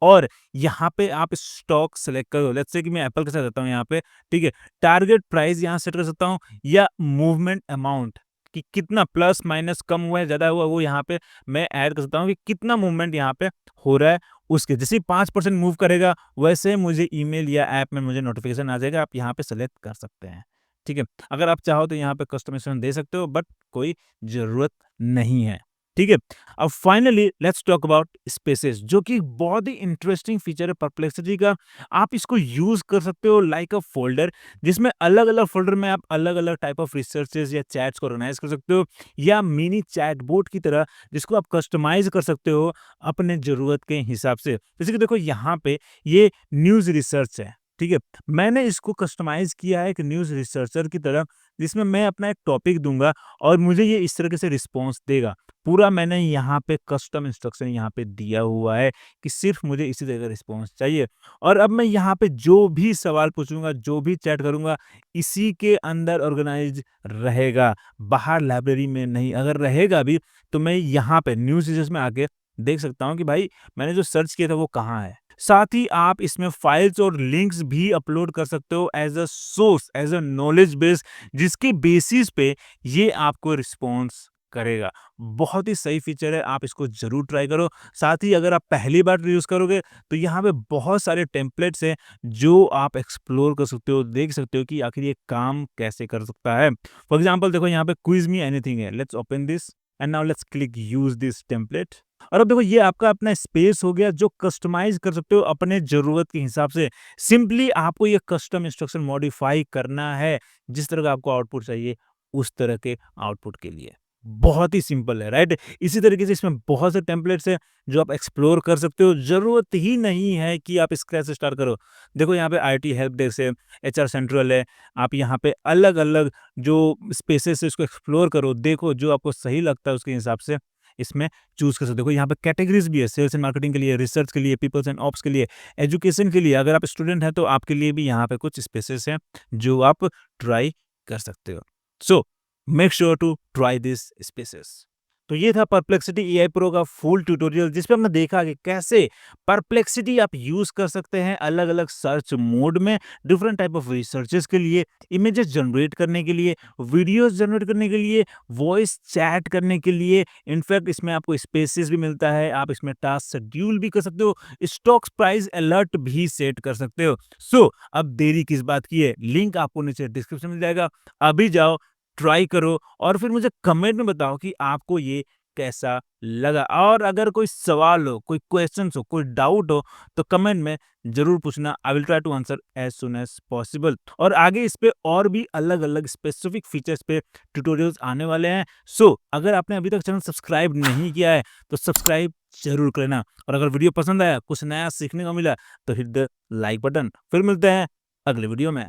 Speaker 1: और यहाँ पे आप स्टॉक सेलेक्ट करो। लेट्स से कि मैं एप्पल के साथ रहता हूँ यहाँ पे, ठीक है। टारगेट प्राइस यहाँ सेट कर सकता हूँ या मूवमेंट अमाउंट कि कितना प्लस माइनस कम हुआ है ज्यादा हुआ, वो यहाँ पे मैं ऐड कर सकता हूँ कि कितना मूवमेंट यहाँ पे हो रहा है। उसके जैसे 5% मूव करेगा वैसे मुझे ईमेल या ऐप में मुझे नोटिफिकेशन आ जाएगा। आप यहाँ पे सेलेक्ट कर सकते हैं, ठीक है। अगर आप चाहो तो यहाँ पे कस्टमाइजेशन दे सकते हो, बट कोई ज़रूरत नहीं है, ठीक है। अब finally let's talk about spaces, जो कि बहुत ही इंटरेस्टिंग फीचर है परप्लेक्सिटी का। आप इसको यूज़ कर सकते हो लाइक अ फ़ोल्डर, जिसमें अलग-अलग फ़ोल्डर में आप अलग-अलग टाइप ऑफ रिसर्चेज़ या चैट्स को ऑर्गेनाइज़ कर सकते हो, या मिनी चैटबॉट की तरह जिसको आप कस्टमाइज़ कर सकते हो अपने ज़रूरत के हिसाब से। जैसे कि देखो यहाँ पे ये न्यूज़ रिसर्च है, ठीक है। मैंने इसको कस्टमाइज़ किया है एक न्यूज़ रिसर्चर की तरह, जिसमें मैं अपना एक टॉपिक दूँगा और मुझे ये इस तरीके से रिस्पॉन्स देगा। पूरा मैंने यहाँ पे कस्टम इंस्ट्रक्शन यहाँ पे दिया हुआ है कि सिर्फ़ मुझे इसी तरह का रिस्पॉन्स चाहिए। और अब मैं यहाँ पे जो भी सवाल पूछूँगा, जो भी चैट करूँगा, इसी के अंदर ऑर्गेनाइज़ रहेगा, बाहर लाइब्रेरी में नहीं। अगर रहेगा भी तो मैं यहाँ पे न्यूज़ रिसर्च में आके देख सकता हूँ कि भाई मैंने जो सर्च किया था वो कहाँ है। साथ ही आप इसमें फाइल्स और लिंक्स भी अपलोड कर सकते हो as a source, as a knowledge base, जिसके बेसिस पे ये आपको रिस्पॉन्स करेगा। बहुत ही सही फीचर है, आप इसको ज़रूर ट्राई करो। साथ ही अगर आप पहली बार यूज़ करोगे तो यहाँ पे बहुत सारे टेम्पलेट्स हैं जो आप एक्सप्लोर कर सकते हो, देख सकते हो कि आखिर ये काम कैसे कर सकता है। फॉर एग्ज़ाम्पल देखो यहाँ पे क्विज़ मी एनीथिंग है। Let's open this and now let's click use this template. और अब देखो ये आपका अपना स्पेस हो गया जो कस्टमाइज़ कर सकते हो अपने ज़रूरत के हिसाब से। सिंपली आपको ये कस्टम इंस्ट्रक्शन मॉडिफ़ाई करना है, जिस तरह का आपको आउटपुट चाहिए, उस तरह के आउटपुट के लिए। बहुत ही सिंपल है, राइट? इसी तरीके से इसमें बहुत से टेम्पलेट्स हैं जो आप एक्सप्लोर कर सकते हो। ज़रूरत ही नहीं है कि आप स्क्रैच से स्टार्ट करो। देखो यहाँ पे आईटी हेल्प डेस्क है, एचआर सेंट्रल है। आप यहाँ पे अलग-अलग जो स्पेसेस है उसको एक्सप्लोर करो, देखो जो आपको सही लगता है उसके हिसाब से इसमें चूज़ कर सकते हो। देखो यहाँ पे कैटेगरीज़ भी है, सेल्स एंड मार्केटिंग के लिए, रिसर्च के लिए, पीपल्स एंड ऑप्स के लिए, एजुकेशन के लिए। अगर आप स्टूडेंट हैं तो आपके लिए भी यहाँ पे कुछ स्पेसेस हैं जो आप ट्राई कर सकते हो। So make sure to try this spaces. तो ये था परप्लेक्सिटी एआई प्रो का फुल ट्यूटोरियल जिसपे हमने देखा कि कैसे परप्लेक्सिटी आप यूज कर सकते हैं अलग अलग सर्च मोड में, डिफरेंट टाइप ऑफ रिसर्चेस के लिए, इमेजेस जनरेट करने के लिए, वीडियोस जनरेट करने के लिए, वॉइस चैट करने के लिए। इनफैक्ट इसमें आपको स्पेसेस भी मिलता है, आप इसमें टास्क शेड्यूल भी कर सकते हो, स्टॉक्स प्राइस अलर्ट भी सेट कर सकते हो। सो अब देरी किस बात की है, लिंक आपको नीचे डिस्क्रिप्शन में मिल जाएगा। अभी जाओ, ट्राई करो और फिर मुझे कमेंट में बताओ कि आपको ये कैसा लगा। और अगर कोई सवाल हो, कोई क्वेश्चंस हो, कोई डाउट हो तो कमेंट में ज़रूर पूछना। I will try to answer as soon as possible. और आगे इस पे और भी अलग-अलग स्पेसिफिक फीचर्स पे ट्यूटोरियल्स आने वाले हैं। सो अगर आपने अभी तक चैनल सब्सक्राइब नहीं किया है तो सब्सक्राइब ज़रूर कर लेना। और अगर वीडियो पसंद आया, कुछ नया सीखने को मिला तो हिट द लाइक बटन। फिर मिलते हैं अगले वीडियो में।